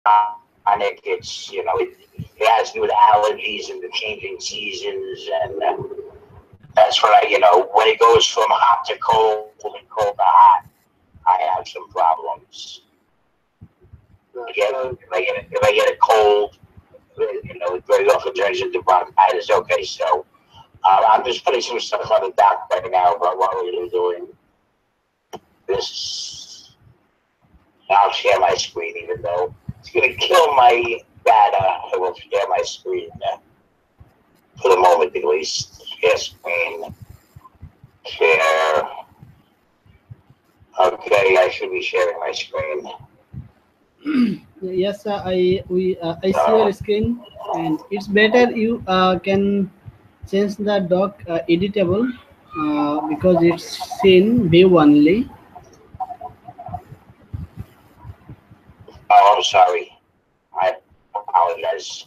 chronic. It's, it has to do with allergies and the changing seasons, and that's what when it goes from hot to cold and cold to hot, I have some problems. If I get a cold, it very often turns into bronchitis. Okay, so I'm just putting some stuff on the dock right now about what we're going to be doing. This, I'll share my screen, even though it's going to kill my data. I will share my screen for the moment, at least. Share screen. Share. Okay, I should be sharing my screen. Yes, I see your screen, and it's better you can change the dock editable because it's in view only. Oh, I'm sorry. I apologize.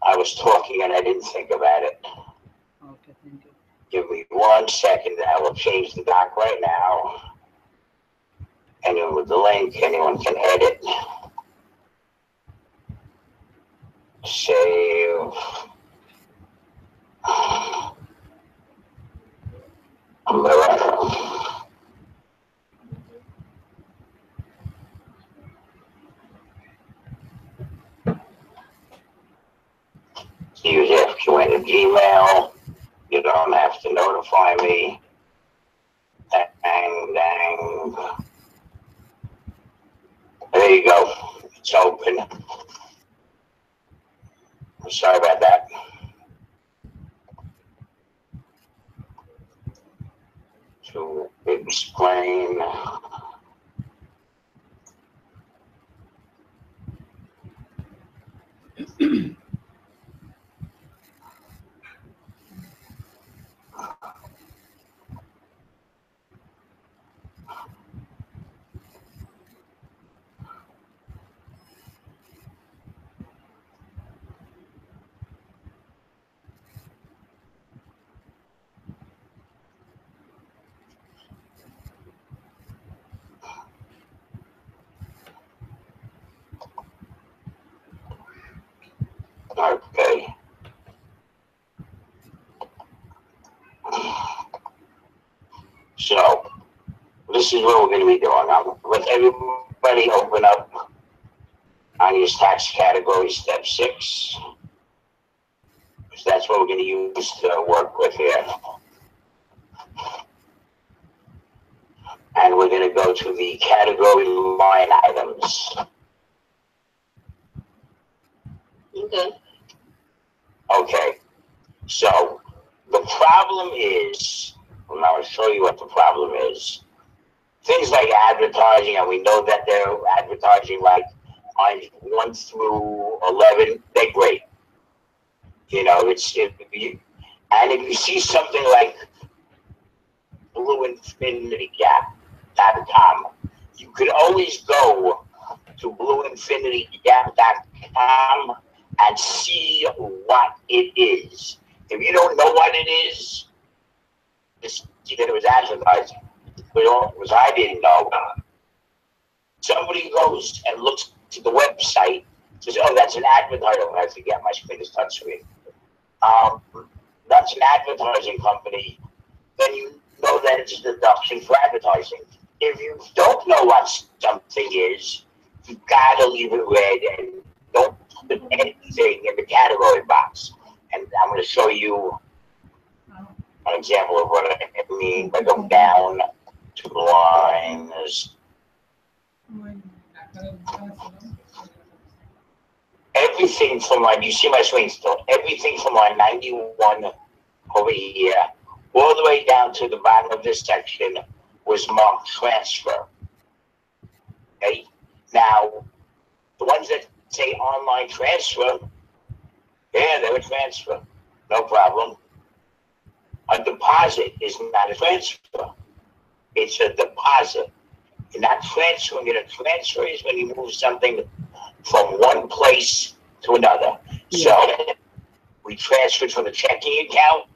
I was talking and I didn't think about it. Okay, thank you. Give me 1 second. I will change the doc right now. Anyone with the link, anyone can edit. Save. Use FQN and Gmail. You don't have to notify me. Dang, dang. There you go. It's open. I'm sorry about that. To explain. Okay. So, this is what we're going to be doing. Let everybody open up on your tax category step 6. Because that's what we're going to use to work with here. And we're going to go to the category line items. Okay. Okay. So, the problem is, and I'll show you what the problem is. Things like advertising, and we know that they're advertising like lines 1 through 11, they're great. And if you see something like blueinfinitygap.com, you could always go to blueinfinitygap.com and see what it is. If you don't know what it is, just see that it was advertising. Because I didn't know. Somebody goes and looks to the website, says, "Oh, that's an advertising." I forget my screen is touchscreen. That's an advertising company. Then you know that it's a deduction for advertising. If you don't know what something is, you gotta leave it red and don't put anything in the category box. And I'm going to show you an example of what I mean by going down to lines. Everything from line, you see my screen still, everything from line 91 over here, all the way down to the bottom of this section was marked transfer. Okay? Now, the ones that say online transfer, yeah, they were transfer. No problem. A deposit is not a transfer. It's a deposit. You're not transferring it. A transfer is when you move something from one place to another. So we transferred from the checking account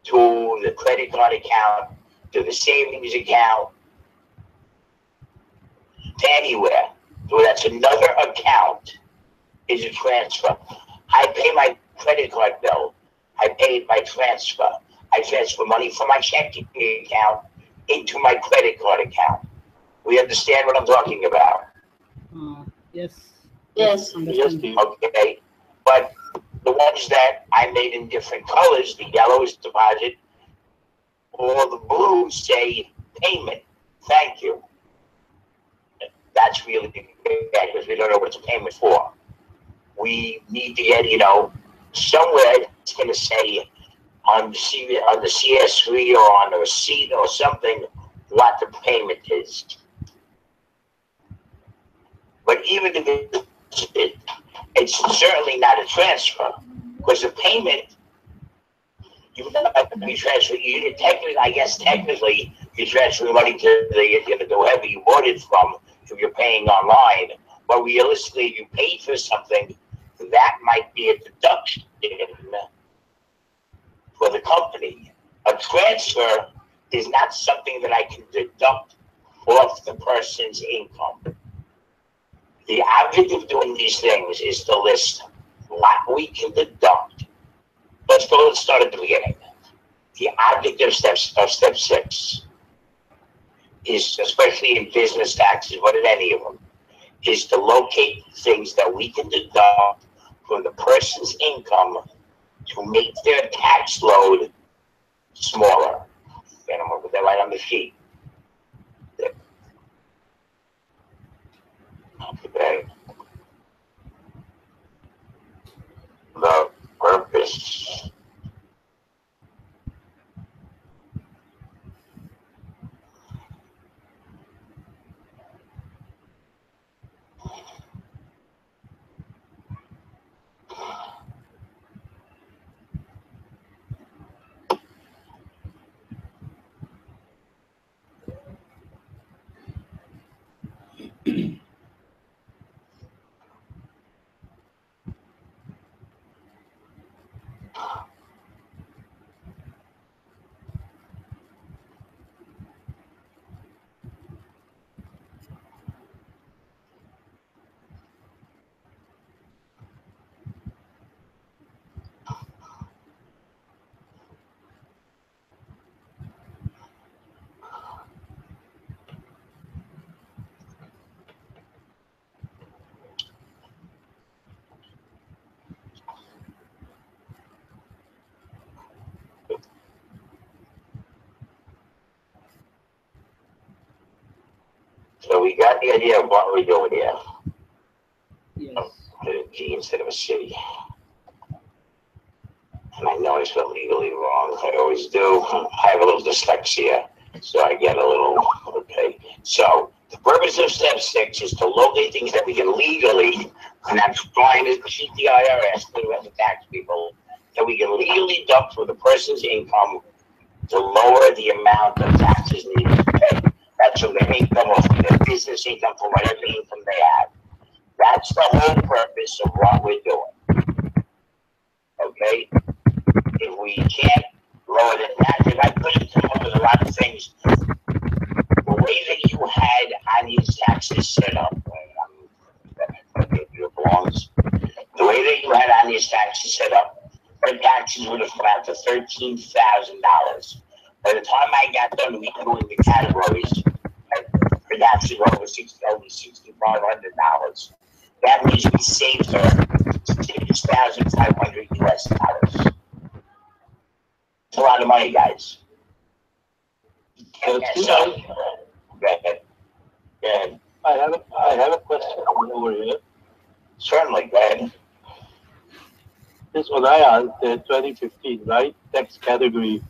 to the credit card account to the savings account to anywhere. So that's another account is a transfer. I pay my credit card bill. I pay it by transfer. I transfer money from my checking account into my credit card account. We understand what I'm talking about? Yes. Yes. Yes, Steve. Okay. But the ones that I made in different colors, the yellow is deposit, or the blue say payment. Thank you. That's really bad because we don't know what it's a payment for. We need to get, somewhere it's going to say on the CS3 or on the receipt or something what the payment is. But even if it's certainly not a transfer, because the payment you transfer. Technically, you're transferring money to whoever you bought it from if you're paying online. But realistically, if you paid for something, that might be a deduction for the company. A transfer is not something that I can deduct off the person's income. The object of doing these things is to list what we can deduct. Let's start at the beginning. The object of step 6 is, especially in business taxes, but in any of them, is to locate things that we can deduct from the person's income to make their tax load smaller. And I'm going to put that right on the sheet. Okay. The purpose So we got the idea of what we're doing here. Yes. Put a G instead of a C. And I know I spelled legally wrong. I always do. I have a little dyslexia, so I get a little, okay. So the purpose of step 6 is to locate things that we can legally, and I'm trying to cheat the IRS, the tax people, that we can legally deduct from the person's income to lower the amount of taxes needed to pay. That's from their income or from their business income, from whatever income they have. That's the whole purpose of what we're doing. Okay? If we can't lower the taxes, I couldn't come up with a lot of things. The way that you had on these taxes set up, it belongs. The way that you had on these taxes set up, her taxes would have come out to $13,000. By the time I got done doing the categories, her taxes were over $6,500. That means we saved her $6,500 US. It's a lot of money, guys. So, Go ahead. Go ahead. I have a question over here. Certainly, go ahead. This one I asked 2015, right? Tax category.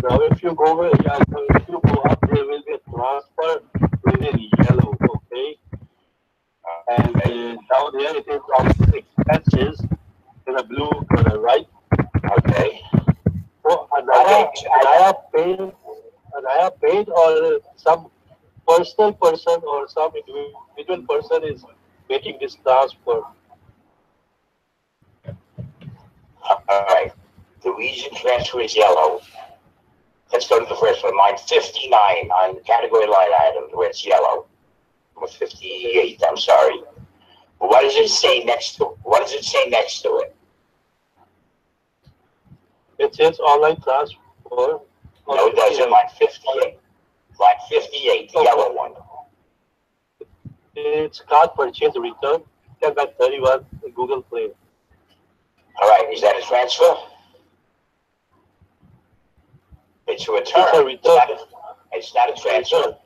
Now, if you go up, there will be a transfer in yellow, okay? And down here it is on expenses in a blue color, right? Okay. So, and I have paid, or some personal person or some individual person is making this transfer. All right. The reason transfer is yellow. Let's go to the first one. Line 59 on the category line item where it's yellow. or 58. I'm sorry. What does it say next to? What does it say next to it? It says online transfer. No, it doesn't. Line 58. Line 58, the yellow one. It's card purchase return. 10 by 31 Google Play. All right, is that a transfer? It's a return. It's a return. It's not a transfer.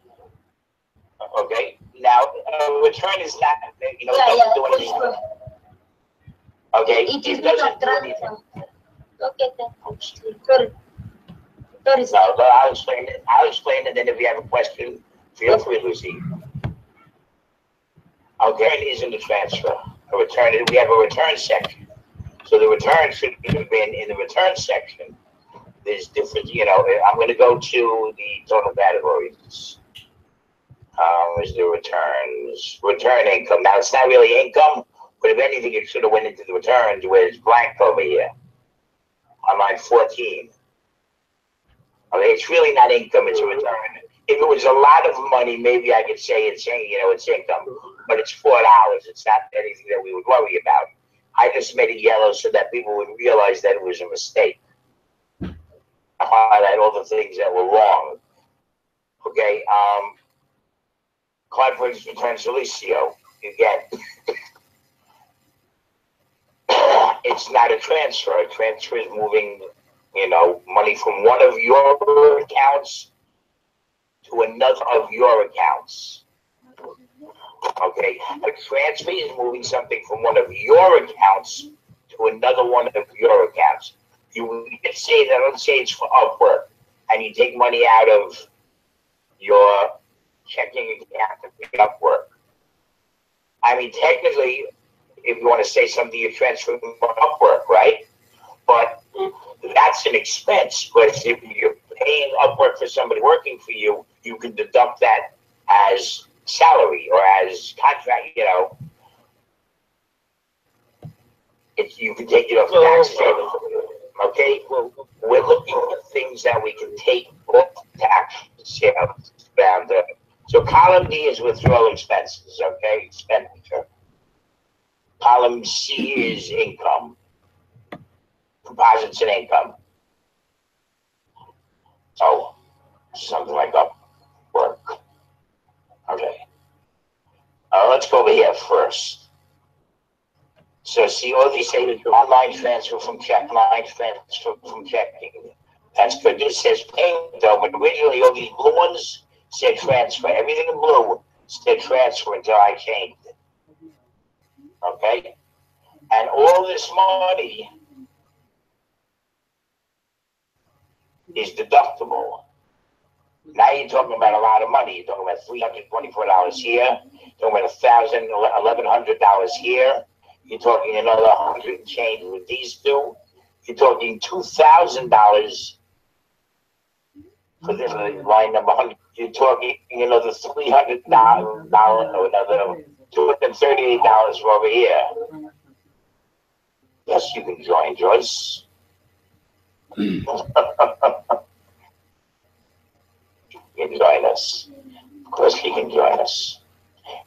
Okay. Now, a return is not, it doesn't do anything. Okay. It is not a transfer. Okay, sorry. Sorry, sir. No, I'll explain it. I'll explain it, and then if you have a question, feel free, Lucy. Okay, it isn't a transfer. A return. We have a return section. So the return should have been in the return section. There's different, I'm going to go to the total categories. Is the returns. Return income. Now, it's not really income, but if anything, it should have went into the returns where it's blank over here. On line 14. Okay, it's really not income, it's a return. If it was a lot of money, maybe I could say it's income. But it's $4. It's not anything that we would worry about. I just made it yellow so that people would realize that it was a mistake. I highlight all the things that were wrong. Okay, card purchase return Silicio. Again, it's not a transfer. A transfer is moving, money from one of your accounts to another of your accounts. Okay, a transfer is moving something from one of your accounts to another one of your accounts. You can say that, let's say it's for Upwork, and you take money out of your checking account to pick Upwork. I mean, technically, if you want to say something, you're transferring from Upwork, right? But that's an expense. But if you're paying Upwork for somebody working for you, you can deduct that as salary or as contract, you can take it off taxes. Okay? Well, we're looking at things that we can take off taxes. So column D is withdrawal expenses, okay? Expenditure. Column C is income. Composites and income. So, something like Upwork. Okay. Let's go over here first. So see all these say online transfer from check, online transfer from checking. That's good. This says payment though, but originally all these blue ones said transfer. Everything in blue said transfer until I changed it. Okay? And all this money is deductible. Now you're talking about a lot of money. You're talking about $324 here. You're talking about $1,100 here. You're talking another 100 and change with these two. You're talking $2,000 for this line number 100. You're talking another $300 or another $238 for over here. Yes, you can join, Joyce. You can join us. Of course, you can join us.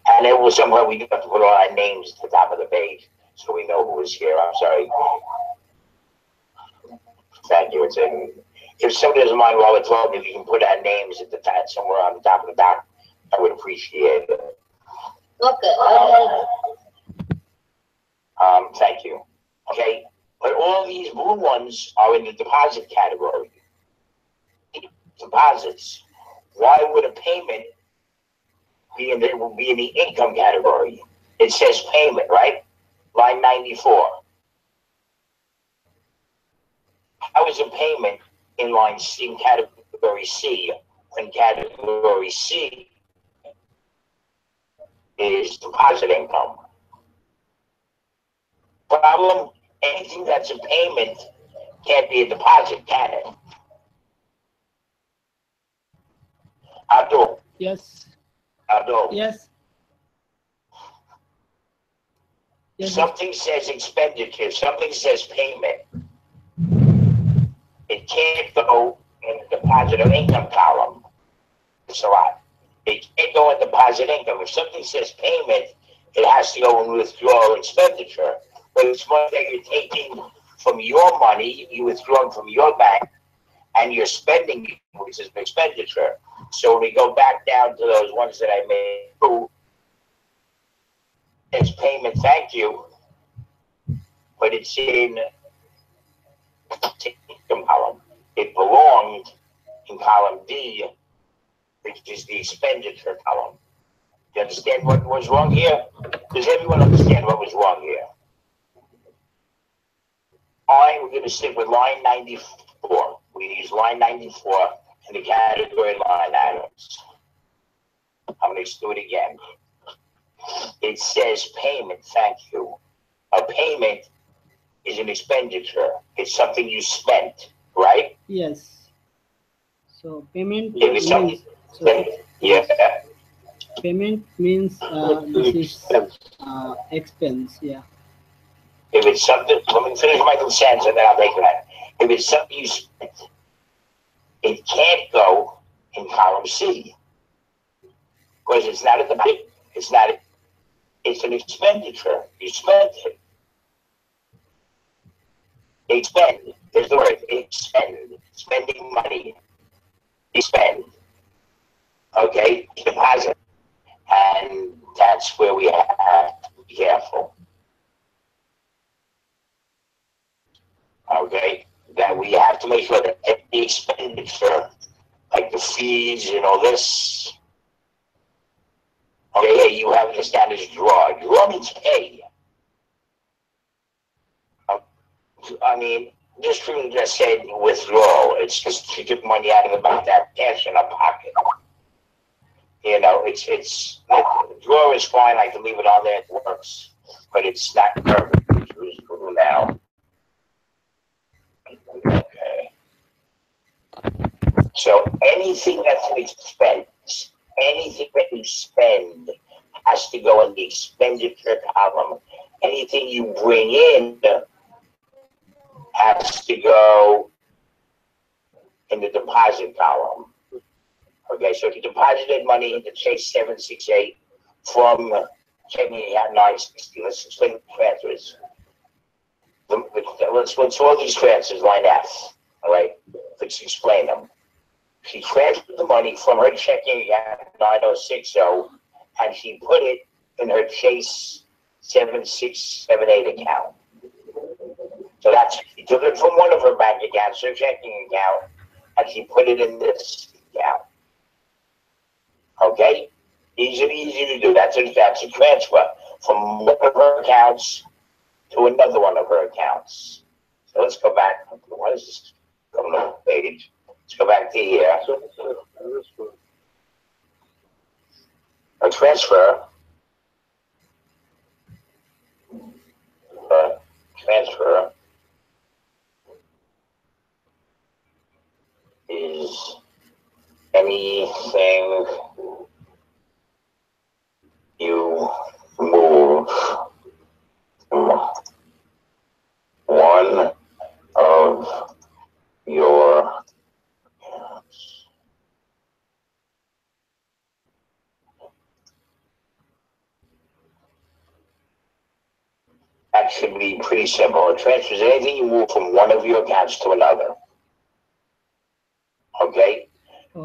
And it was somewhere we have to put all our names at the top of the page so we know who is here. I'm sorry. Thank you. If somebody doesn't mind while we're talking, if you can put our names at the top, somewhere on the top of the doc, I would appreciate it. Okay. Thank you. Okay. But all these blue ones are in the deposit category. Deposits. Why would a payment be in the income category? It says payment, right? Line 94. How is a payment in line C, in category C, when category C is deposit income? Problem, anything that's a payment can't be a deposit, can it? Abdul. Yes. Abdul. Yes. Yes. Something says expenditure, something says payment. It can't go in the deposit or income column. It's a lot. It can't go in deposit income. If something says payment, it has to go in withdrawal expenditure. But it's money that you're taking from your money, you withdrawing from your bank, and you're spending it, which is an expenditure. So when we go back down to those ones that I made, it's payment, thank you, but it's in income column. It belonged in column D, which is the expenditure column. You understand what was wrong here? Does everyone understand what was wrong here? We're going to stick with line 94. We use line 94 in the category line items. I'm going to do it again. It says payment, thank you. A payment is an expenditure. It's something you spent, right? Yes. So payment If it's something, means, so yeah. payment means this is expense. Yeah. If it's something, let me finish my sentence and then I'll make that. If it's something you spent, it can't go in column C because it's not at the bank. It's not. It's an expenditure. You spent it. Expend. There's the word. Expend. Spending money. Expend. Okay. Deposit. And that's where we have to be careful. Okay. That we have to make sure that every expenditure, like the fees and all this. Okay, hey, you have this down as draw. Draw means pay. I mean, this room just said withdrawal. It's just to get money out of the bank, that cash in a pocket. You know, it's draw is fine. I can leave it on there. It works, but it's not perfect. It's now. Okay. So anything that's an expense, anything that you spend has to go in the expenditure column. Anything you bring in has to go in the deposit column. Okay, so if you deposited money into Chase 768 from checking account 960, let's explain the transfers. Let's all these transfers, line F. All right, let's explain them. She transferred the money from her checking account 9060 and she put it in her Chase 7678 account. So that's, she took it from one of her bank accounts, her checking account, and she put it in this account. Okay? Easy to do. That's a transfer from one of her accounts to another one of her accounts. So let's go back. What is this coming up page? Let's go back to here. A transfer. Transfer is anything you move from one of your accounts. That should be pretty simple. A transfer is anything you move from one of your accounts to another. Okay?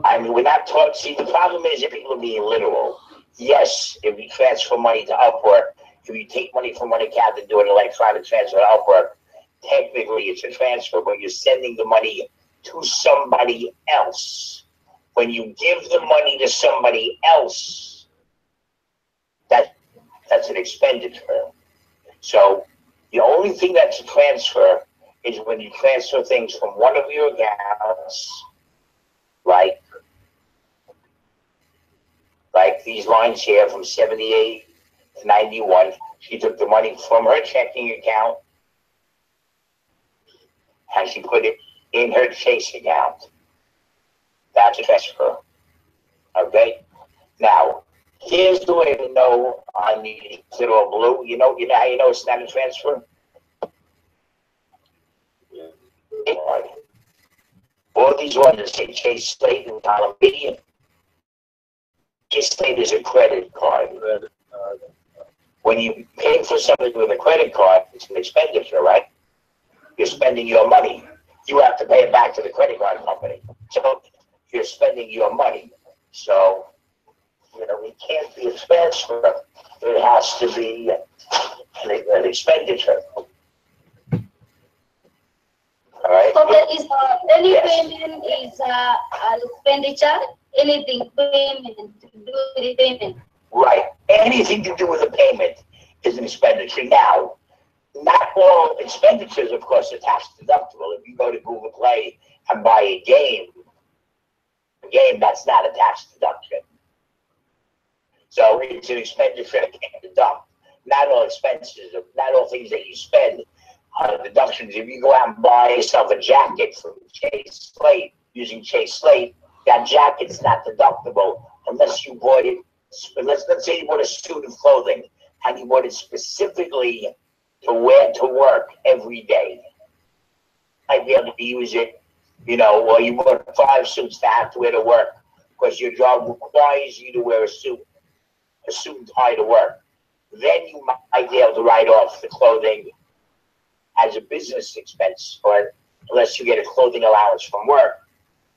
I mean, we're not taught. See, the problem is if people are being literal. Yes, if you transfer money to Upwork, if you take money from one account and do an electronic transfer to Upwork, technically it's a transfer, but you're sending the money to somebody else. When you give the money to somebody else, that's an expenditure. So the only thing that's a transfer is when you transfer things from one of your accounts, like these lines here from 78 to 91. She took the money from her checking account and she put it in her Chase account. That's a transfer. Okay? Now, here's the way to know on the little blue. You know how you know it's not a transfer? All these ones that say Chase Slate in column B. Slate is a credit card. Credit. When you pay for something with a credit card, it's an expenditure, right? You're spending your money. You have to pay it back to the credit card company. So you're spending your money. So, it can't be a transfer. It has to be an expenditure. All right? Okay, is any Yes. payment is an expenditure? Anything payment to do with payment? Right. Anything to do with a payment is an expenditure. Now, not all expenditures, of course, are tax deductible. If you go to Google Play and buy a game, that's not a tax deduction. So it's an expenditure that can't deduct. Not all expenses, not all things that you spend are deductions. If you go out and buy yourself a jacket from Chase Slate, using Chase Slate, that jacket's not deductible unless you bought it. Let's say you bought a suit of clothing and you bought it specifically to wear to work every day. I'd be able to use it, or you bought 5 suits to have to wear to work because your job requires you to wear a suit and tie to work. Then you might be able to write off the clothing as a business expense, or unless you get a clothing allowance from work,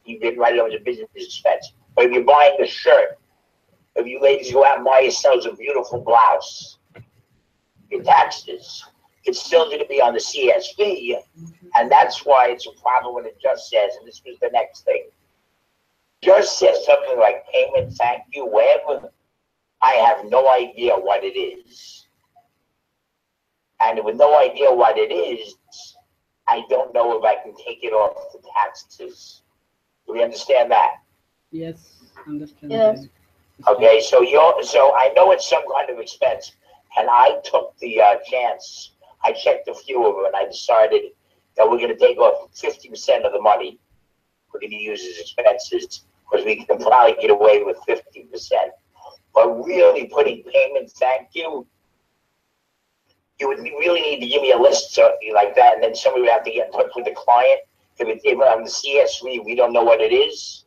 you can write it off as a business expense. But if you're buying a shirt, if you ladies go out and buy yourselves a beautiful blouse, your taxes, it's still going to be on the CSV, and that's why it's a problem when it just says, and this was the next thing, just says something like payment, thank you, whatever. I have no idea what it is. And with no idea what it is, I don't know if I can take it off the taxes. Do we understand that? Yes, understand. Yes. Okay, so I know it's some kind of expense, and I took the chance. I checked a few of them, and I decided that we're going to take off 50% of the money we're going to use as expenses, because we can probably get away with 50%. But really putting payment, thank you, you would really need to give me a list like that, and then somebody would have to get in touch with the client. If on the CSV, we don't know what it is.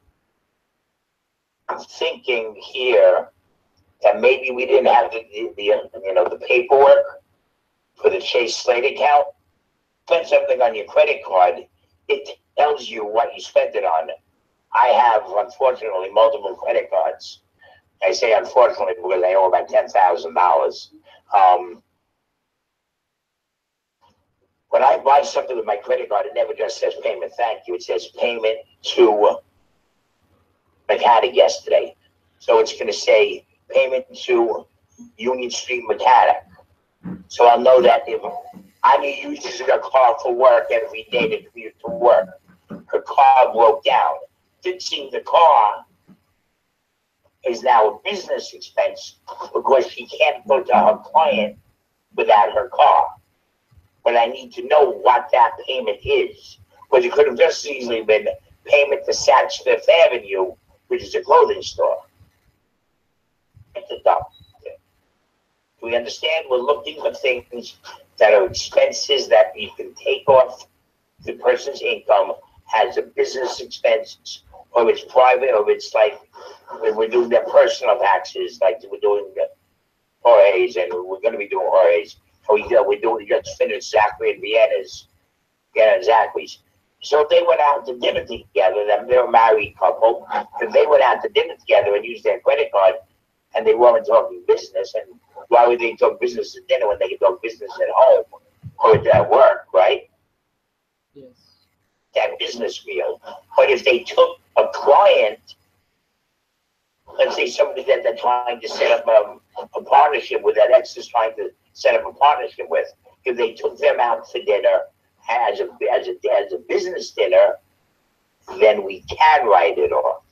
I'm thinking here that maybe we didn't have the paperwork for the Chase Slate account. Spend something on your credit card, it tells you what you spent it on. I have, unfortunately, multiple credit cards. I say unfortunately because I owe about $10,000. When I buy something with my credit card, it never just says payment, thank you. It says payment to mechanic yesterday. So it's going to say payment to Union Street Mechanic. So I'll know that if I'm using a car for work every day to commute to work, her car broke down. Fixing the car is now a business expense because she can't go to her client without her car. But I need to know what that payment is, because it could have just easily been payment to Saks Fifth Avenue, which is a clothing store. Do we understand? We're looking for things that are expenses that you can take off the person's income as a business expense, or it's private, or it's like when we're doing their personal taxes, like we're doing the Jorge's, and we're going to be doing Jorge's. We just finished Zachary and Vienna's, Zachary's. So if they went out to dinner together, they're a married couple, if they went out to dinner together and used their credit card, and they weren't talking business, and why would they talk business at dinner when they can talk business at home or at work, right? Yes. That business meal. But if they took a client, let's say somebody that they're trying to set up a partnership with, that X is trying to set up a partnership with, if they took them out for dinner as a business dinner, then we can write it off.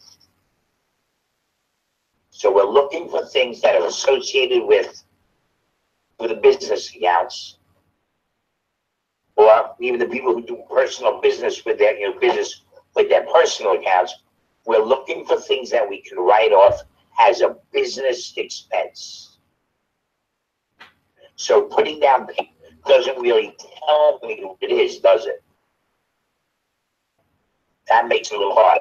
So we're looking for things that are associated with the business accounts, or even the people who do personal business with their business with their personal accounts. We're looking for things that we can write off as a business expense. So putting down payment doesn't really tell me what it is, does it? That makes it a little hard.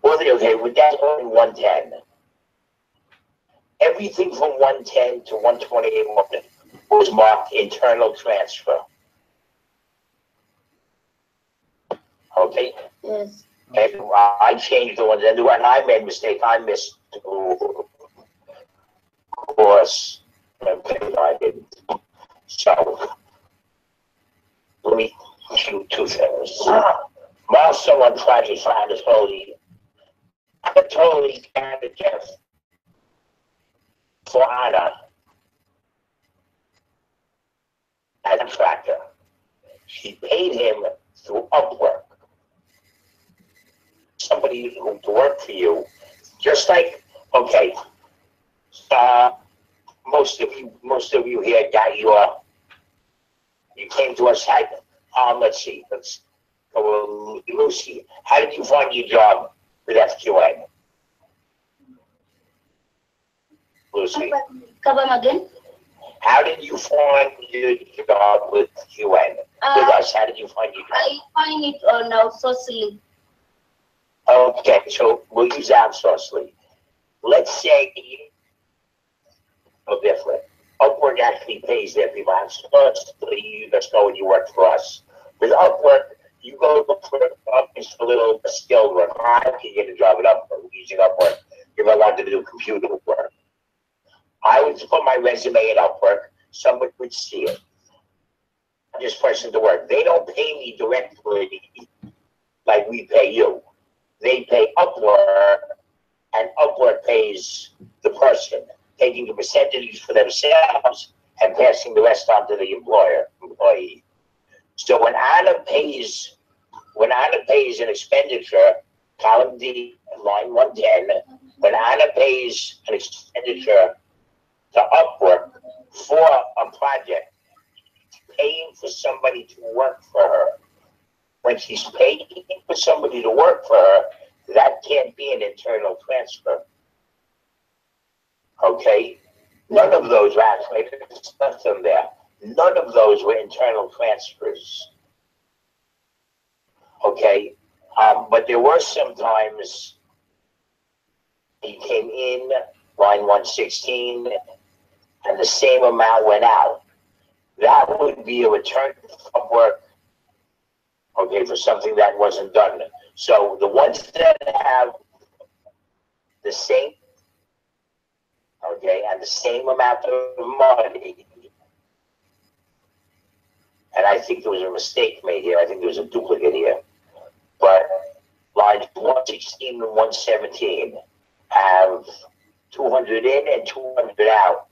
Well, okay, with that only 110. Everything from 110 to 128 was marked internal transfer. Okay? Yes. And I changed the ones, and when I made a mistake, I missed the course. Okay, I didn't. So, let me do two things. Milestone on project find is totally candidate for Anna as a contractor. She paid him through Upwork. Somebody who to work for you, just like, okay, most of you here got you came to us, let's go, Lucy, how did you find your job with FQN? Lucy, Come again? how did you find your job with QN? With us, how did you find your job? I find it now socially. Okay, so we'll use outsourcely. Let's say, no different. Upwork actually pays every month. You just go and you work for us. With Upwork, you go look for a little skilled work. I can get a job at Upwork using Upwork if I wanted to do computer work. I would put my resume at Upwork. Somebody would see it. This person to work. They don't pay me directly like we pay you. They pay Upwork, and Upwork pays the person, taking the percentages for themselves and passing the rest on to the employee. So when Anna pays an expenditure, column D, line 110, when Anna pays an expenditure to Upwork for a project, paying for somebody to work for her. When she's paying for somebody to work for her, that can't be an internal transfer. Okay? None of those were actually, there's nothing there. None of those were internal transfers. Okay? But there were sometimes he came in, line 116, and the same amount went out. That would be a return from work, okay, for something that wasn't done. So the ones that have the same, okay, and the same amount of money, and I think there was a mistake made here. I think there was a duplicate here. But lines 116 and 117 have 200 in and 200 out.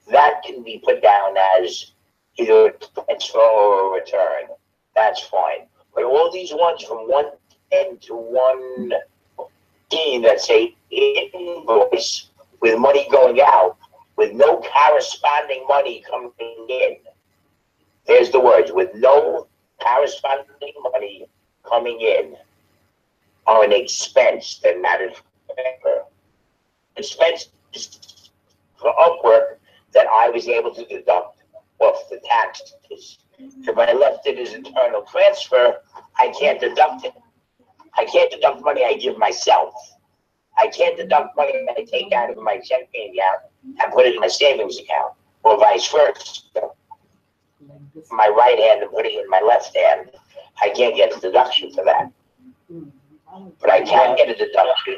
That can be put down as either a transfer or a return. That's fine. But all these ones from 110 to 115 that say invoice with money going out, with no corresponding money coming in. There's the words, with no corresponding money coming in, are an expense. They're not an expense for Upwork that I was able to deduct off the taxes. If I left it as internal transfer, I can't deduct it. I can't deduct money I give myself. I can't deduct money I take out of my checking account and put it in my savings account, or vice versa. My right hand and putting it in my left hand. I can't get a deduction for that. But I can get a deduction.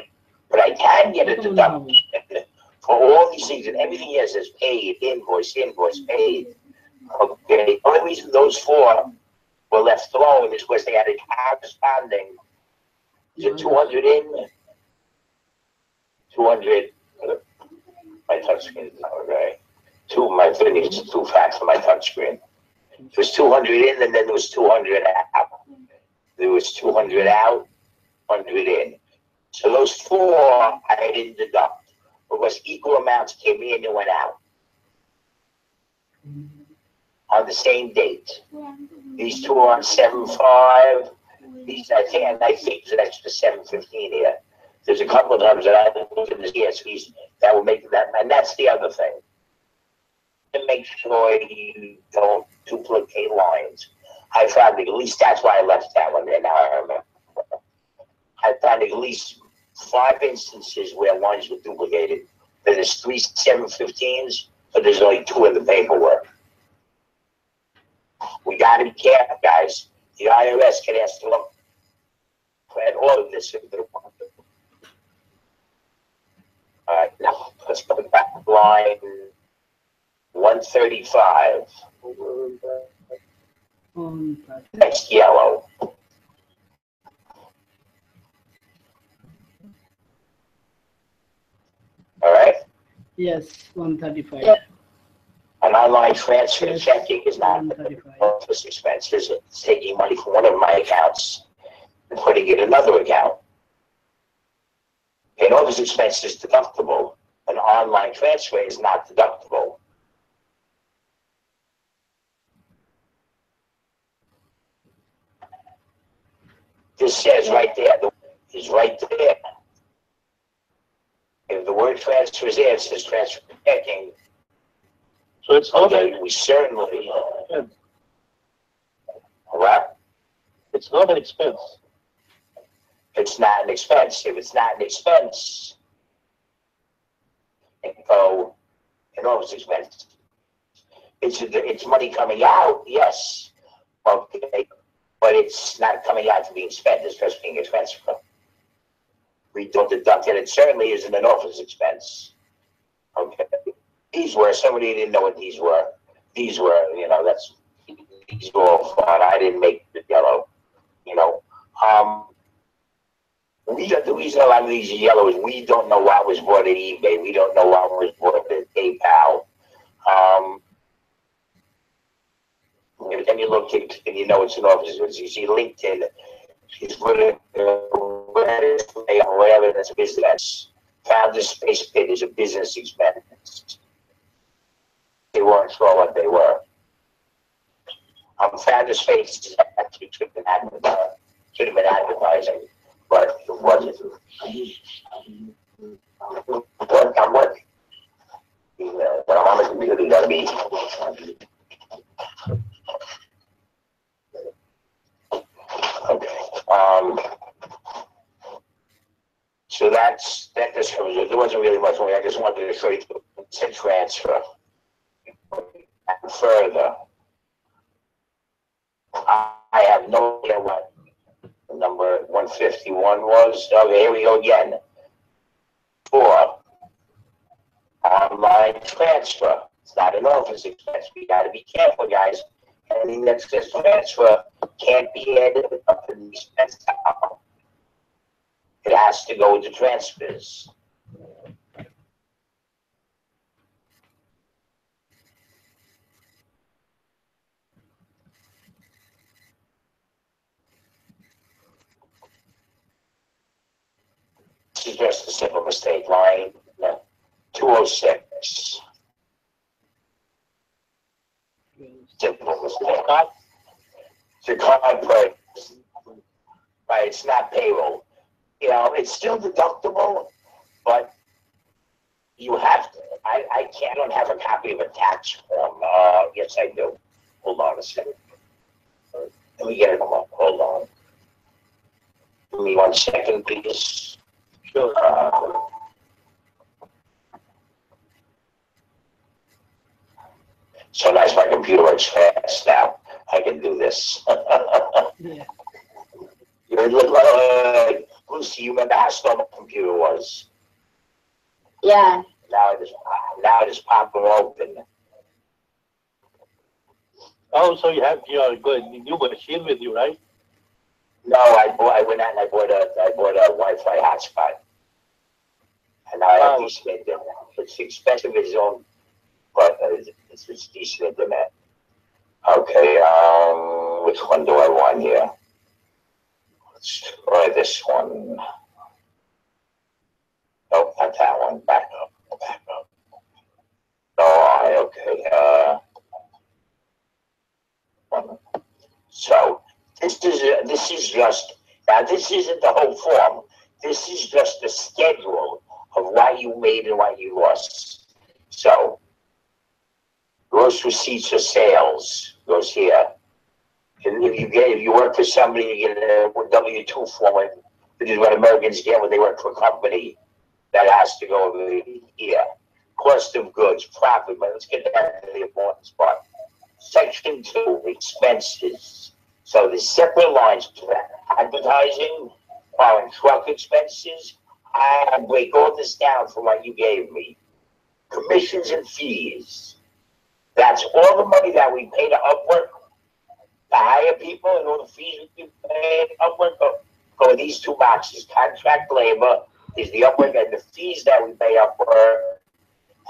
For all these things, and everything here says paid, invoice, paid. Okay, the only reason those four were left alone is because they had a corresponding, is it 200 in? 200, my touchscreen is not right. My thing is too fast for my touchscreen. It was 200 in, and then there was 200 out. There was 200 out, 100 in. So those four I didn't deduct because equal amounts came in and went out on the same date. These two are on 7/5. These I think there's an extra 7/15 here. There's a couple of times that I looked in the CSVs that will make that, and that's the other thing. To make sure you don't duplicate lines. I found at least that's why I left that one there. Now I remember. I found at least 5 instances where ones were duplicated. Then there's 3 715s, but there's only 2 in the paperwork. We got to be careful, guys. The IRS can ask to look at all of this if they want to. All right, now let's go back to line 135. Next yellow. All right? Yes, 135. Yeah. An online transfer Yes, checking is not 135. office expenses. It's taking money from one of my accounts and putting it in another account. An office expense is deductible. An online transfer is not deductible. This says right there, is right there. If the word transfer is there, it says transfer checking. So it's not Okay, we certainly, what? it's not an expense. It's not an expense. If it's not an expense, it can go an office expense. It's money coming out, yes. Okay, but it's not coming out to being spent. It's just being a transfer. We don't deduct it. It certainly isn't an office expense. Okay. These were, somebody didn't know what these were. These were, you know, these were all fun. I didn't make the yellow, you know. The reason a lot of these yellows, we don't know what was bought at eBay. We don't know what was bought at PayPal. And then you look at, and you know it's an office. You see LinkedIn, she's putting whatever, that's a business. Found the space pit is a business expense. They weren't sure what they were. Found the space actually should have been advertising, but it wasn't. I'm working. When I'm on the computer, you gotta be. Okay. So that just covers it. There wasn't really much more. I just wanted to show you the transfer. And further, I have no idea what number 151 was. Okay, here we go again. For online transfer. It's not an office expense. We got to be careful, guys. Anything that says transfer can't be added up to the expense account. It has to go with the transfers. This is just a simple mistake. Line 206. Simple mistake. It's a card purchase. Right, it's not payroll. You know, it's still deductible, but you have to. I don't have a copy of a tax form. Yes, I do. Hold on a second. Let me get it up. Hold on. Give me 1 second, please. Sure. So nice, my computer works fast now. I can do this. Yeah. You look like Lucy, you remember how slow my computer was? Yeah. Now it is popping open. Oh, so you have your new machine with you, right? No, I went out and I bought a Wi-Fi hotspot. And I have decent internet. It's expensive as own, but it's decent internet. Okay, which one do I want here? Let's try this one. Nope, not that one. Back up. No, okay. So this is just, now this isn't the whole form. This is just the schedule of what you made and what you lost. So gross receipts or sales goes here. And if you work for somebody, you get a W-2 form. which is what Americans get when they work for a company that has to go over here. Cost of goods, profit, but let's get down to the important part. Section 2, expenses. So the separate lines for advertising, foreign truck expenses. I break all this down from what you gave me. Commissions and fees. That's all the money that we pay to Upwork to hire people, and all the fees we pay to Upwork go in these two boxes. Contract labor is the Upwork, and the fees that we pay Upwork,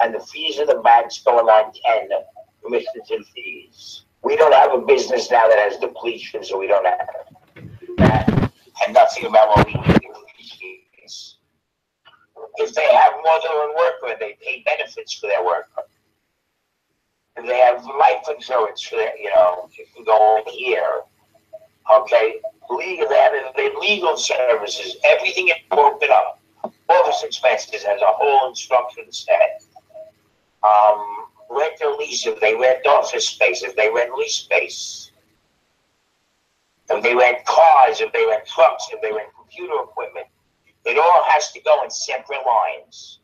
and the fees of the banks go in line 10, commissions and fees. We don't have a business now that has depletion, so we don't have that. And nothing about what we do depreciates. If they have more than one worker, they pay benefits for their worker. If they have life insurance for their, you can go over here. Okay, legal, they have legal services, everything is broken up. Office expenses has a whole instruction set. Rent or lease, if they rent office space, if they rent lease space. If they rent cars, if they rent trucks, if they rent computer equipment. It all has to go in separate lines.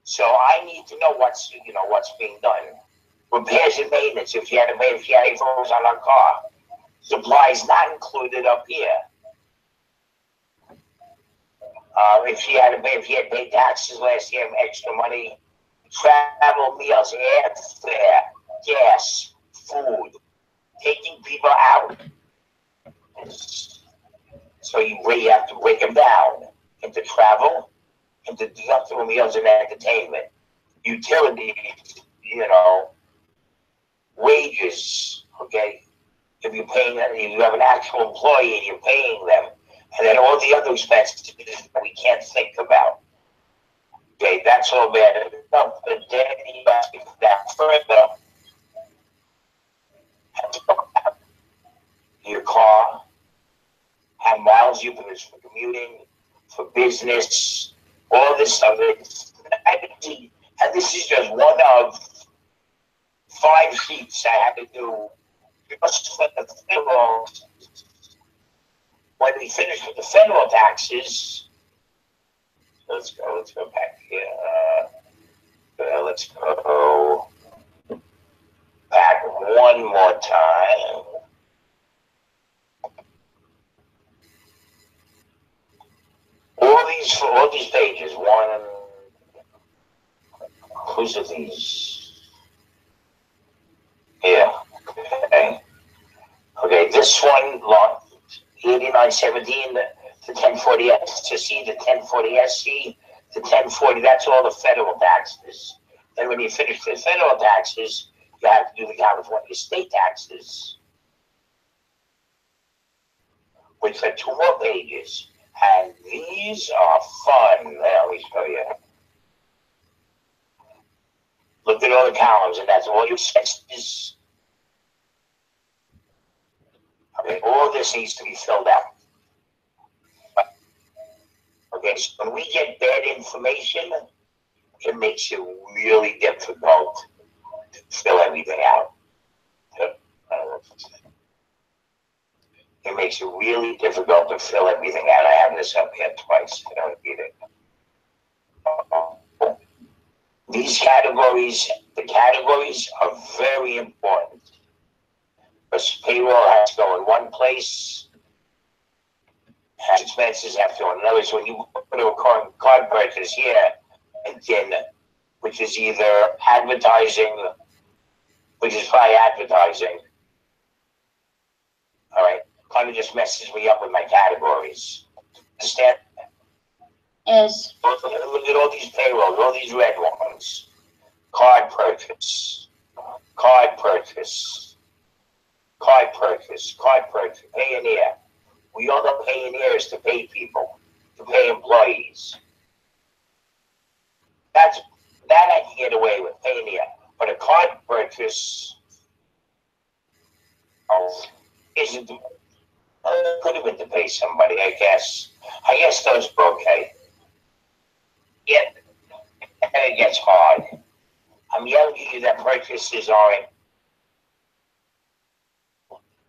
So I need to know what's being done. Repairs and maintenance, if you had any photos on a car. Supplies not included up here. If you had paid taxes last year, extra money, travel, meals, airfare, gas, food, taking people out. So you have to break them down into travel, into deductible meals and entertainment, utilities, wages. Okay, if you have an actual employee and you're paying them. And then all the other expenses we can't think about. Okay, that's all bad enough. But then you ask me that further. Your car, how miles you use for commuting, for business, all this stuff. And this is just one of 5 sheets I had to do just for the federal. When we finish with the federal taxes, let's go back here. Let's go back one more time. All these pages, whose are these? Here. Okay, this one, 8917 to 1040S. To see the 1040SC, the 1040, that's all the federal taxes. Then when you finish the federal taxes, you have to do the California state taxes, which are 2 more pages. And these are fun. Let me show you. Look at all the columns, and that's all your expenses. Okay, all this needs to be filled out. Okay, so when we get bad information, it makes it really difficult to fill everything out. It makes it really difficult to fill everything out. I have this up here twice. I don't need it. These categories, the categories are very important. Because payroll has to go in one place, and expenses have to go in another. So when you put a card purchase here, again, which is either advertising, which is probably advertising. All right, kind of just messes me up with my categories. Understand? Yes. Look at all these payrolls, all these red ones. Card purchase, card purchase, card purchase, card purchase, Payoneer. We all know Payoneer is to pay people, to pay employees. That I can get away with, Payoneer. But a card purchase isn't. Could have been to pay somebody, I guess. I guess those are okay. Yet, it gets hard. I'm yelling at you that purchases aren't.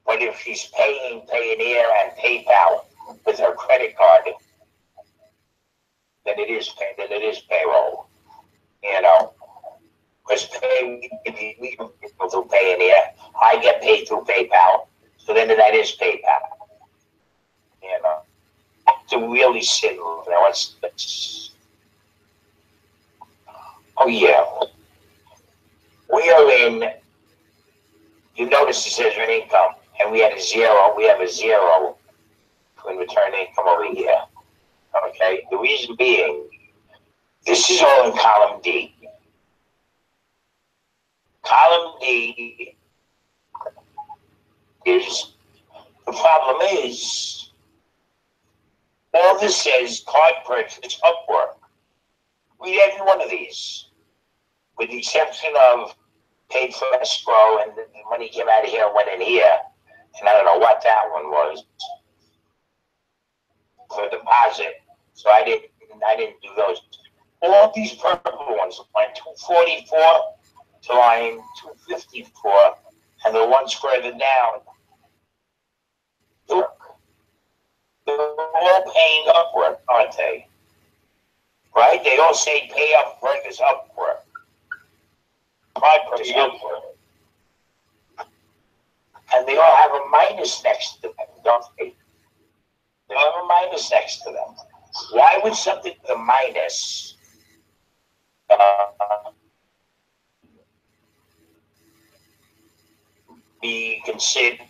But if she's paying Payoneer and PayPal with her credit card than it is payroll. You know, because we go through pay in here. I get paid through PayPal, so then that is PayPal. You know, to really sit. You know, it's oh yeah, we are in. You notice it says earned income, and we had a zero. We have a zero in return income over here. Okay, the reason being, this is all in column D. Column D is, the problem is, all this says card purchase Upwork. Read every one of these, with the exception of paid for escrow and the money came out of here and went in here. And I don't know what that one was for deposit. So I didn't do those. All these purple ones, line 244 to line 254, and the ones further down, look, they're all paying Upwork, aren't they? Right? They all say pay Upwork is Upwork. Upwork is Upwork. And they all have a minus next to them, don't they? They all have a minus next to them. Why would something with a minus be considered,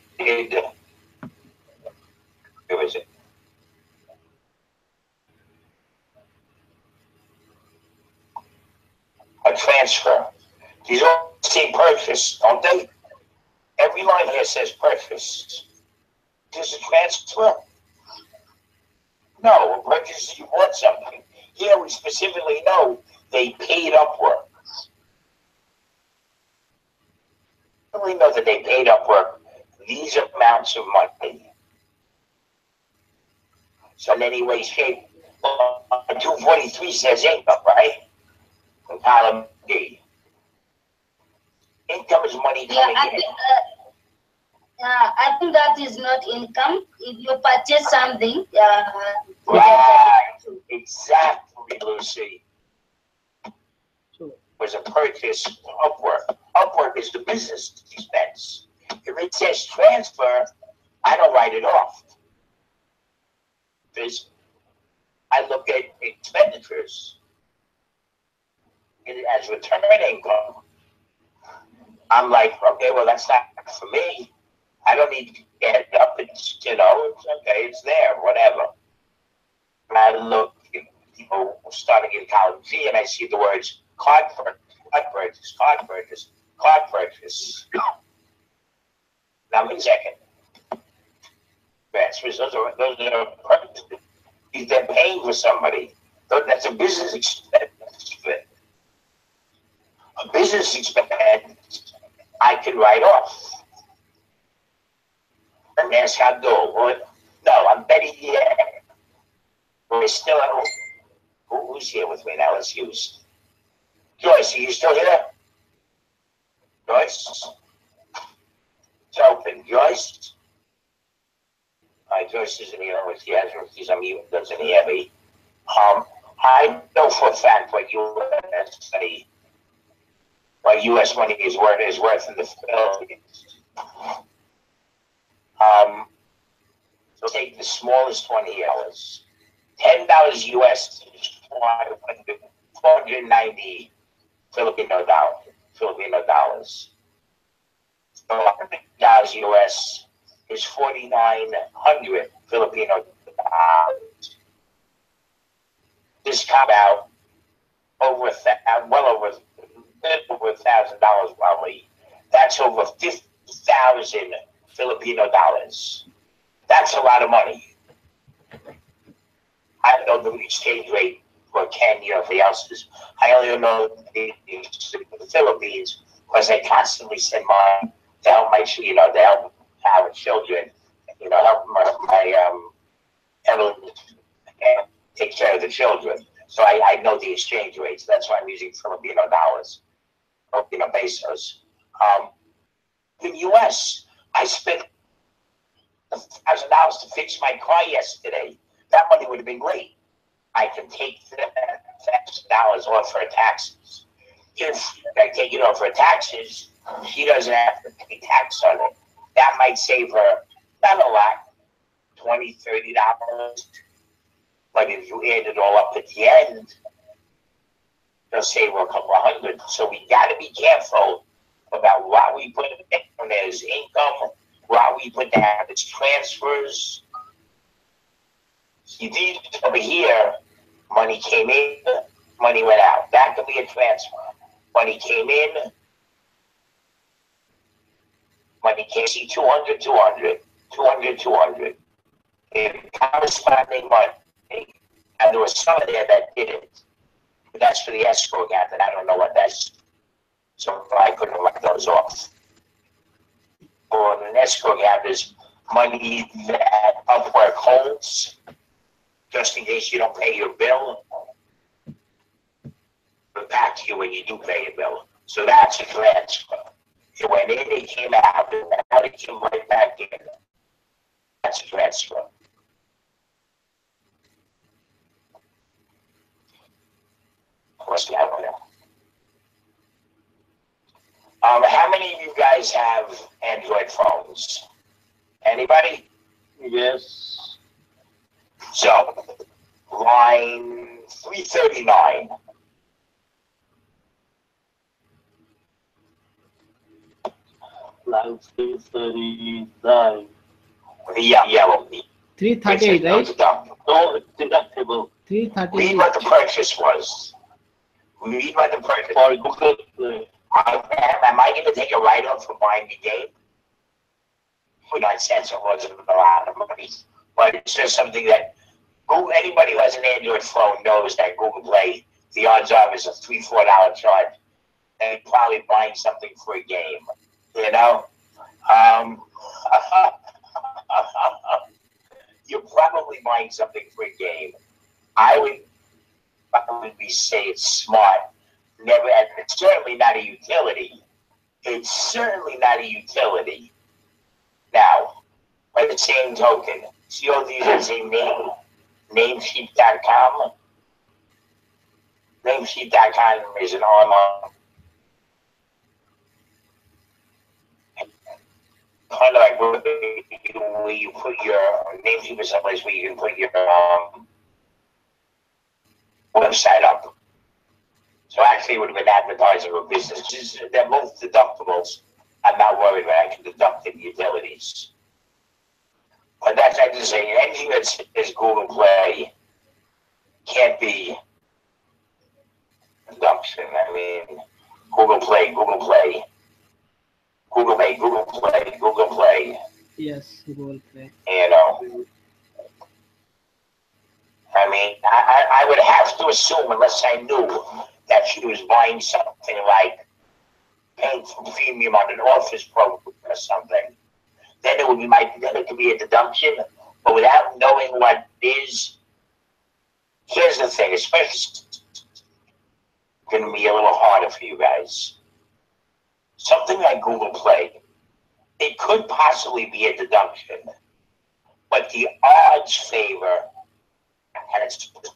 who is it? A transfer. These all say purchase, don't they? Every line here says purchase. Is a transfer? No, a purchase is you bought something. Here we specifically know they paid Upwork. We know that they paid Upwork these amounts of money. So in any way, shape, 243 says income, right? In column D. Income is money coming in. I think that is not income. If you purchase something, right, exactly, Lucy. So, Was a purchase Upwork. Upwork is the business expense. If it says transfer, I don't write it off. Because I look at expenditures as return income. I'm like, okay, well, that's not for me. I don't need to get it up. It's, you know, it's okay, it's there, whatever. And I look at people starting in column G and I see the words card purchase, card purchase, card purchase. Now, wait a second. Transfers, those are purchases. If they're paying for somebody, that's a business expense. A business expense I can write off. And ask how to do it. No, I'm Betty. Yeah. We're still at who's here with me now? Let's use Joyce. Are you still here? Joyce? It's open. Joyce? All right, Joyce isn't here with you. He's on mute. Doesn't hear me. I know for a fact what U.S. money is worth in the Philippines. So take the smallest one here. $10 US is 490 Filipino dollars. So $100 US is 4,900 Filipino dollars. This comes out well over $1,000 probably. That's over 50,000 Filipino dollars. That's a lot of money. I don't know the exchange rate for Kenya or the else's. I only know the Philippines because I constantly send money to help my, to help our children, help my Evelyn take care of the children. So I know the exchange rates. That's why I'm using Filipino dollars, Filipino pesos. In U.S., I spent $1,000 to fix my car yesterday. That money would have been great. I can take $1,000 off her taxes. If I take it off her taxes, she doesn't have to pay tax on it. That might save her not a lot, $20, $30. But if you add it all up at the end, they'll save her a couple of hundred. So we got to be careful about what we put down as income, what we put down as transfers. See, these over here, money came in, money went out. That could be a transfer. Money came in, money came. See, 200, 200, 200, 200. In corresponding money, and there was some there that didn't. But that's for the escrow account, and I don't know what that's. So I couldn't write those off. Or an escrow account is money that Upwork holds, just in case you don't pay your bill. But back to you when you do pay your bill. So that's a transfer. It went in, it came out, and now it came right back in. That's a transfer. What's the other one? How many of you guys have Android phones? Anybody? Yes. So, line 339. Line 339. The yellow. 338, right? No, it's deductible. 338. Read what the purchase was. Read what the purchase For Google Play. Am I going to take a write-off for buying the game? $49 wasn't a lot of money, but it's just something that anybody who has an Android phone knows that Google Play, the odds are is a $3-4 charge, and you're probably buying something for a game, you know? You're probably buying something for a game. I would probably say it's smart. Never, and it's certainly not a utility. It's certainly not a utility. Now, by the same token, see all these as a name, Namesheet.com. Namesheet.com is an online, kind of like where you put your Namesheet is someplace where you can put your website up. So actually, it would have been advertising for businesses. They're both deductibles. I'm not worried about. I can deduct in utilities. But that's like to say anything that is Google Play can't be deduction. I mean, Google Play, Google Play, Google Play, Google Play, Google Play. Yes, Google Play. You know. I mean, I would have to assume, unless I knew that she was buying something like paying for premium on an Office program or something, then it would be then it could be a deduction. But without knowing what it is, here's the thing, especially going to be a little harder for you guys. Something like Google Play, it could possibly be a deduction, but the odds favor, and it's a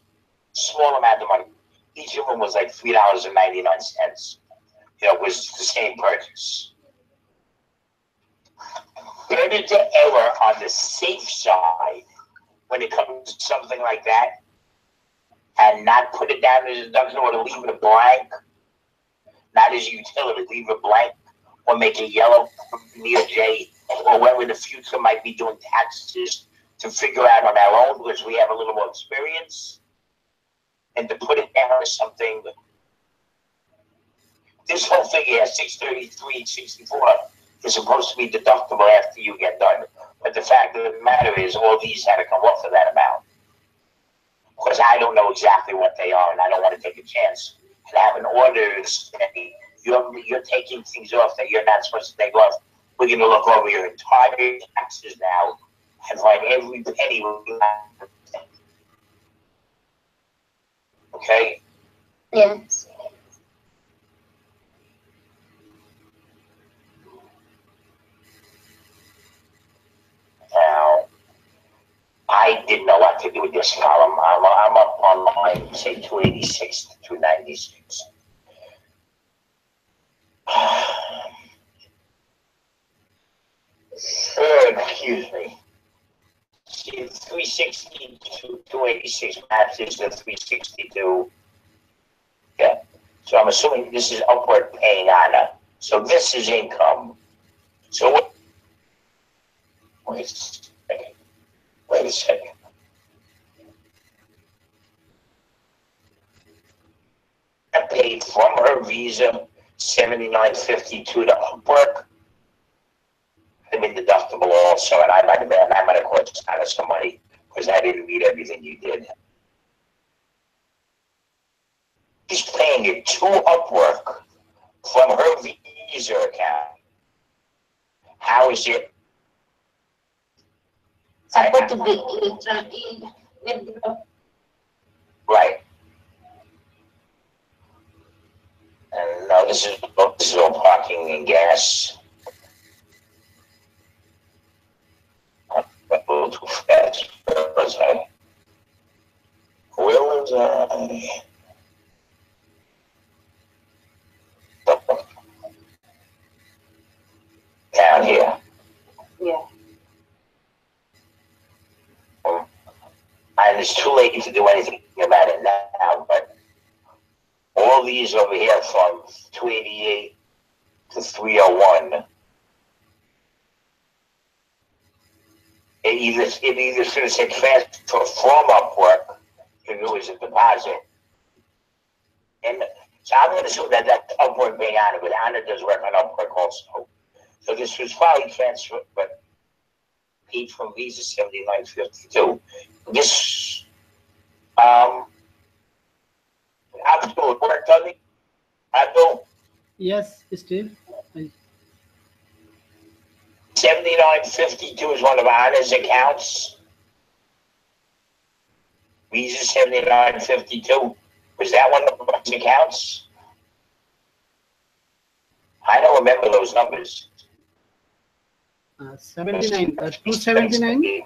small amount of money. Each of them was like $3.99. You know, it was the same purchase. Better to err on the safe side when it comes to something like that, and not put it down as a deduction, or to leave it a blank, not as a utility, leave it blank, or make a yellow near J, or when in the future might be doing taxes to figure out on our own because we have a little more experience, and to put it down as something. This whole thing here, 633, 64, is supposed to be deductible after you get done. But the fact of the matter is, all these had to come off of that amount. Because I don't know exactly what they are, and I don't want to take a chance and have an order say, you're taking things off that you're not supposed to take off. We're going to look over your entire taxes now and find every penny. Okay? Yes. Now, didn't know what to do with this column. I'm up on line, say 286 to 296. Excuse me. See, 360 to 286 matches the 362. Yeah. So I'm assuming this is upward paying on. So this is income. So wait a second. Wait a second. I paid from her Visa $79.52 to Upwork. I mean deductible also, and I might have cost out of some money because I didn't read everything you did. She's paying it to Upwork from her Visa account. How is it? Supposed to be right. And no, this is all parking and gas. A little too fast. Where was I? Down here. Yeah. And it's too late to do anything about it now, but all these over here from 288 to 301, it either should have said transfer from Upwork if it was a deposit. And so I'm going to assume that that's Upwork being Anna, but Anna does work on Upwork also. So this was probably transferred, but paid from Visa $79.52. This, Abdul, work on me? Abdul? Yes, Steve. $79.52 is one of Anna's accounts. Visa $79.52. Was that one of those accounts? I don't remember those numbers. 79, 279. We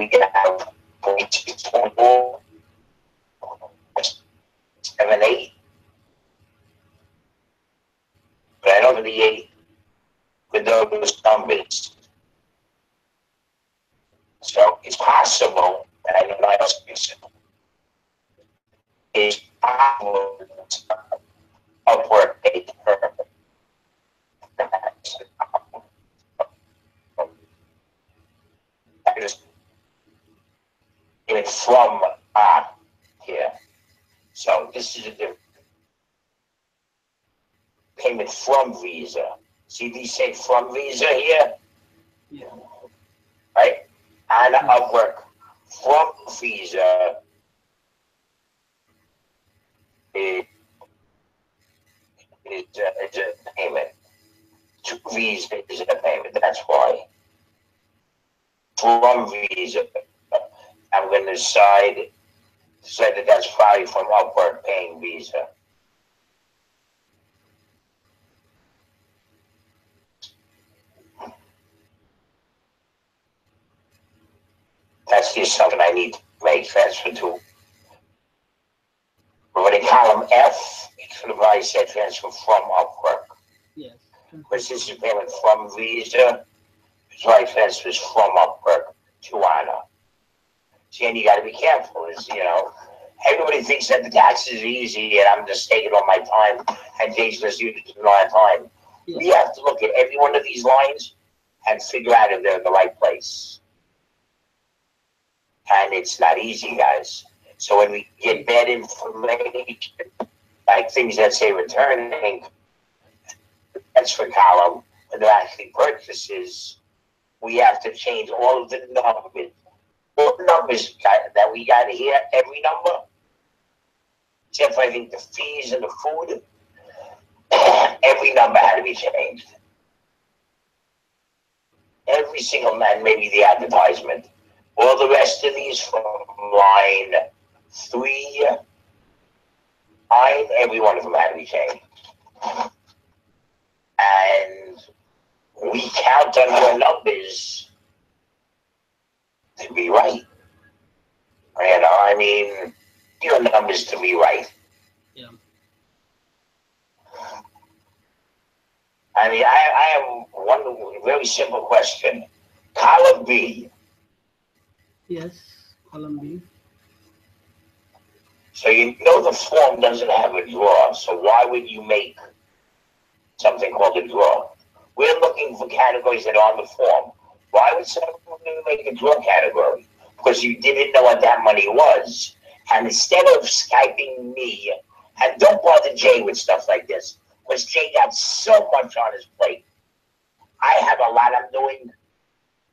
can have 0.6.4, 7, 8. But I don't know the 8 with those numbers. So it's possible, and I don't know how to fix it. It's possible Upwork paid her. I just it's from here. So this is a different payment from Visa. See these say from Visa here? Yeah. Right? And Upwork from Visa is a payment. To Visa is a payment. That's why. From Visa, I'm going to decide that that's probably from Upwork paying Visa. That's just something I need to make transfer to. But in column F, it should have already said transfer from Upwork. Yes. Because this is payment from Visa, it's right transfers from Upwork to Anna. See, and you got to be careful. Is everybody thinks that the tax is easy, and I'm just taking all my time, and Jason is using my time. Yes. We have to look at every one of these lines and figure out if they're in the right place. And it's not easy, guys. So when we get bad information, like things that say returning, transfer column, when they're actually purchases, we have to change all of the numbers. All the numbers that we got here, every number, except for I think the fees and the food, every number had to be changed. Every single man, maybe the advertisement. All the rest of these from line 3, every one of them had to be changed. and we count on your numbers to be right. You know, I mean, your numbers to be right. Yeah. I mean, I have one very simple question. Column B. Yes, column B. So you know the form doesn't have a drawer, so why would you make something called a drawer? We're looking for categories that are on the form. Why would someone make a drawer category? Because you didn't know what that money was. And instead of Skyping me, and don't bother Jay with stuff like this, because Jay got so much on his plate. I have a lot I'm doing,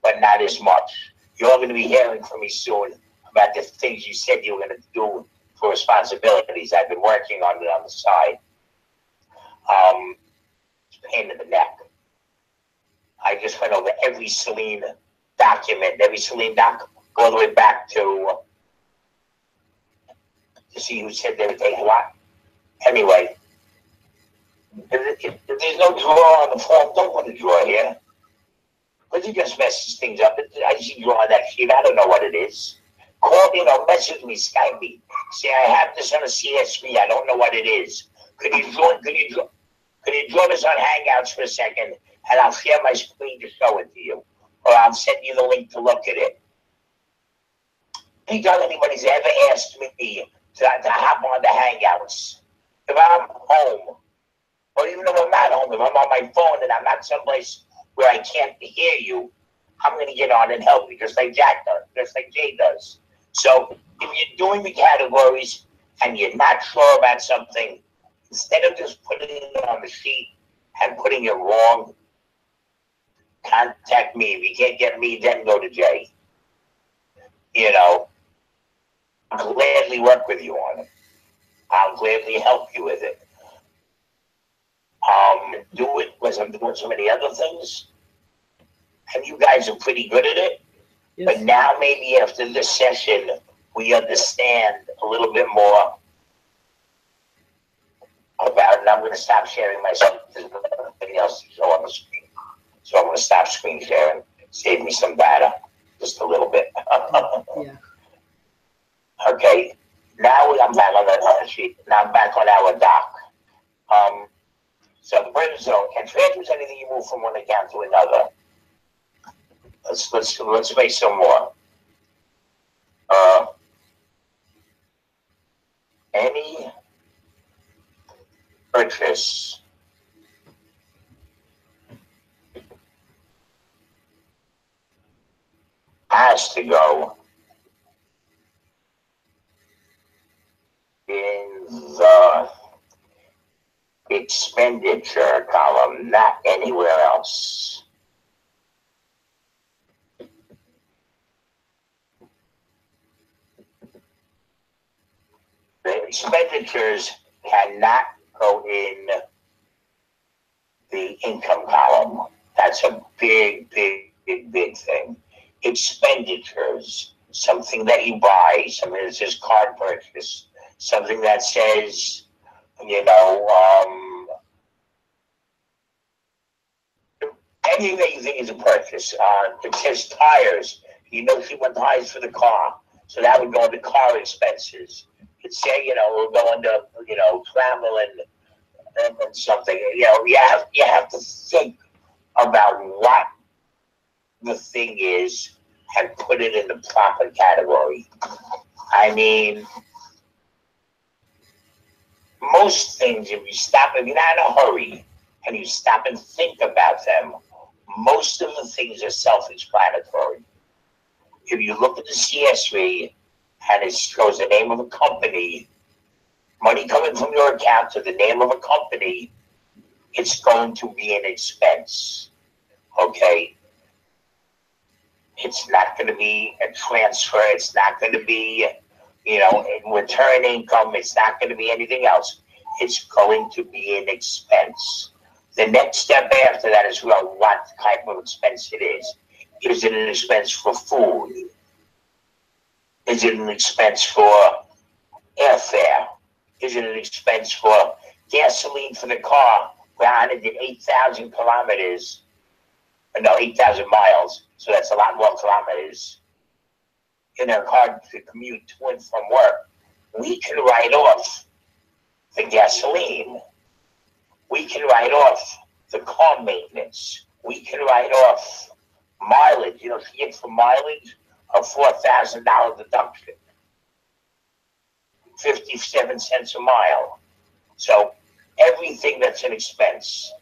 but not as much. You're going to be hearing from me soon about the things you said you were going to do for responsibilities. I've been working on it on the side. It's a pain in the neck. I just went over every Celine document, all the way back to see who said they would take what. Anyway, if there's no drawer on the form, don't put a drawer here. Because it just messes things up. I see draw on that sheet. I don't know what it is. Call me, message me, Skype me. Say, I have this on a CSV. I don't know what it is. Could you draw this on Hangouts for a second, and I'll share my screen to show it to you. Or I'll send you the link to look at it. Anytime anybody's ever asked me to hop on the Hangouts, if I'm home, or even if I'm not home, if I'm on my phone and I'm not someplace where I can't hear you, I'm going to get on and help you, just like Jack does, just like Jay does. So if you're doing the categories and you're not sure about something, instead of just putting it on the sheet and putting it wrong, contact me. If you can't get me, then go to Jay. You know, I'll gladly work with you on it. I'll gladly help you with it. Do it because I'm doing so many other things. And you guys are pretty good at it. Yes. But now maybe after this session, we understand a little bit more about, and I'm going to stop sharing myself. There's nothing else to show on the screen. So I'm going to stop screen sharing. Save me some data, just a little bit. Yeah. Okay, now I'm back on the sheet. Now I'm back on our doc. So the bridge zone can transfer anything you move from one account to another. Let's make some more. Any purchase has to go in the expenditure column, not anywhere else. The expenditures cannot go in the income column. That's a big thing. Expenditures, something that you buy, something that says card purchase, something that says, anything that you think is a purchase. It says tires. She went tires for the car. So that would go into car expenses. It say, we'll go into, travel and something. You have to think about what the thing is and put it in the proper category. I mean, most things, if you're not in a hurry and you stop and think about them, most of the things are self-explanatory. If you look at the CSV and it shows the name of a company, money coming from your account to the name of a company, it's going to be an expense. Okay? It's not going to be a transfer. It's not going to be, return income. It's not going to be anything else. It's going to be an expense. The next step after that is, what type of expense it is. Is it an expense for food? Is it an expense for airfare? Is it an expense for gasoline for the car? Brianna did 8,000 kilometers, no, 8,000 miles. So that's a lot more kilometers in her car to commute to and from work. We can write off the gasoline. We can write off the car maintenance. We can write off mileage. You know, she gets for mileage a $4,000 deduction, 57 cents a mile. So everything that's an expense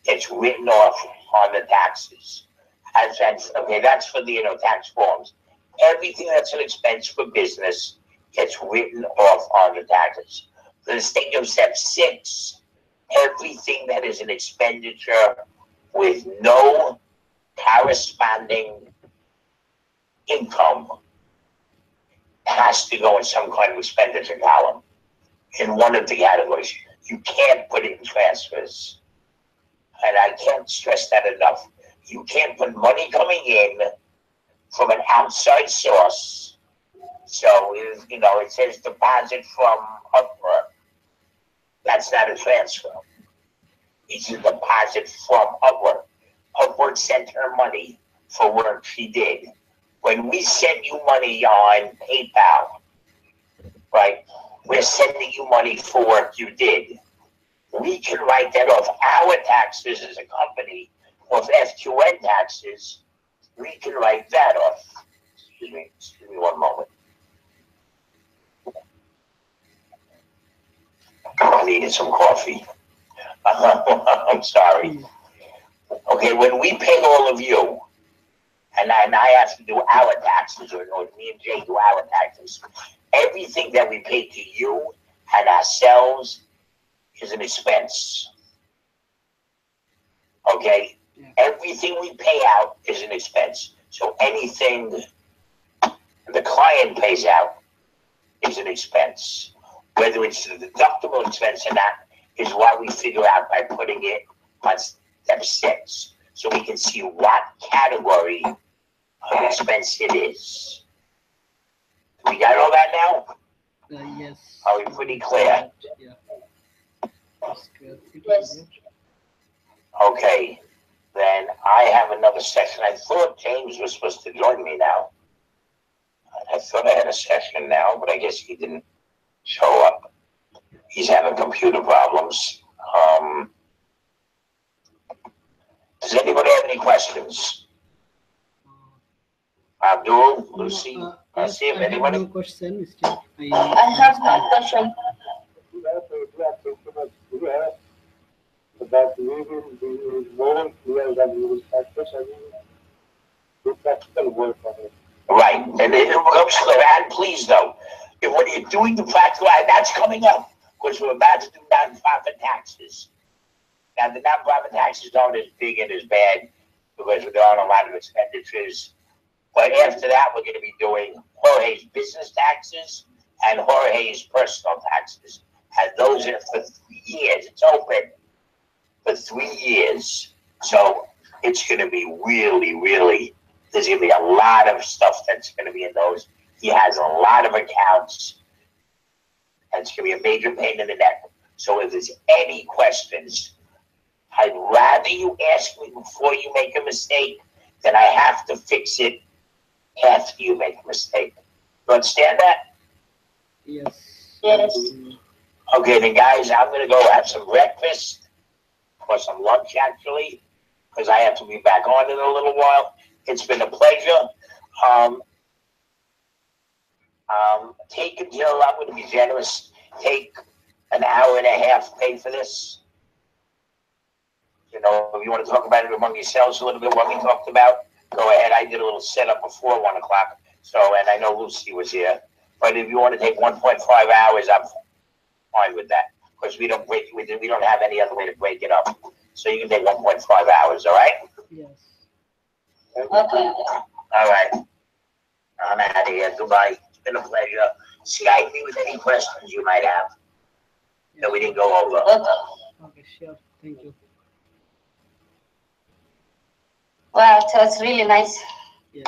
gets written off on the taxes. Okay, that's for the tax forms. Everything that's an expense for business gets written off on the taxes. For the state of step 6, everything that is an expenditure with no corresponding income has to go in some kind of expenditure column in one of the categories. You can't put it in transfers. And I can't stress that enough. You can't put money coming in from an outside source. So, it says deposit from Upwork. That's not a transfer. It's a deposit from Upwork. Upwork sent her money for work she did. When we send you money on PayPal, right, we're sending you money for work you did. We can write that off our taxes as a company, or FQN taxes. We can write that off. Excuse me one moment. I needed some coffee. I'm sorry. Okay, when we pay all of you, and I have to do our taxes, or me and Jay do our taxes, everything that we pay to you and ourselves is an expense. Okay? Yeah. Everything we pay out is an expense. So anything the client pays out is an expense. Whether it's a deductible expense or not is what we figure out by putting it on step 6. So we can see what category of expense it is. We got all that now? Yes. Are we pretty clear? Yeah. Yes. Okay, then I have another session. I thought James was supposed to join me now. I thought I had a session now, but I guess he didn't show up. He's having computer problems. Does anybody have any questions? Abdul, Lucy, Yes, see if I have anybody? no question. Still, I have one question. That we will be more clear that we will practice and do practical work on it. Right, and it becomes clear. And please, though, if when you're doing the practical, that's coming up, because we're about to do nonprofit taxes. Now, the nonprofit taxes aren't as big and as bad because there aren't a lot of expenditures. But after that, we're going to be doing Jorge's business taxes and Jorge's personal taxes. And those are for 3 years. It's open for 3 years. So it's going to be really, really, there's going to be a lot of stuff that's going to be in those. He has a lot of accounts. And it's going to be a major pain in the neck. So if there's any questions, I'd rather you ask me before you make a mistake than I have to fix it after you make a mistake. You understand that? Yes. Yes. Okay, then guys, I'm going to go have some breakfast or some lunch actually, because I have to be back on in a little while. It's been a pleasure. Take until I'm going to be generous. Take an hour and a half pay for this. You know, if you want to talk about it among yourselves a little bit, what we talked about, go ahead. I did a little setup before 1 o'clock. So, and I know Lucy was here. But if you want to take 1.5 hours, I'm fine with that. Because we don't have any other way to break it up. So you can take 1.5 hours, all right? Yes. Okay. All right. I'm out of here. Goodbye. It's been a pleasure. Skype me with any questions you might have that we didn't go over. Okay. Okay, sure. Thank you. Wow, that's really nice. Yes.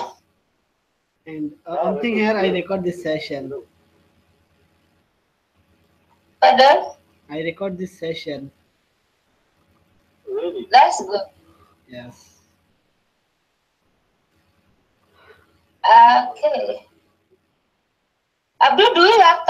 And one thing here, I record this session. Pardon? I record this session. That's good. Yes. Okay. Abdul, do you have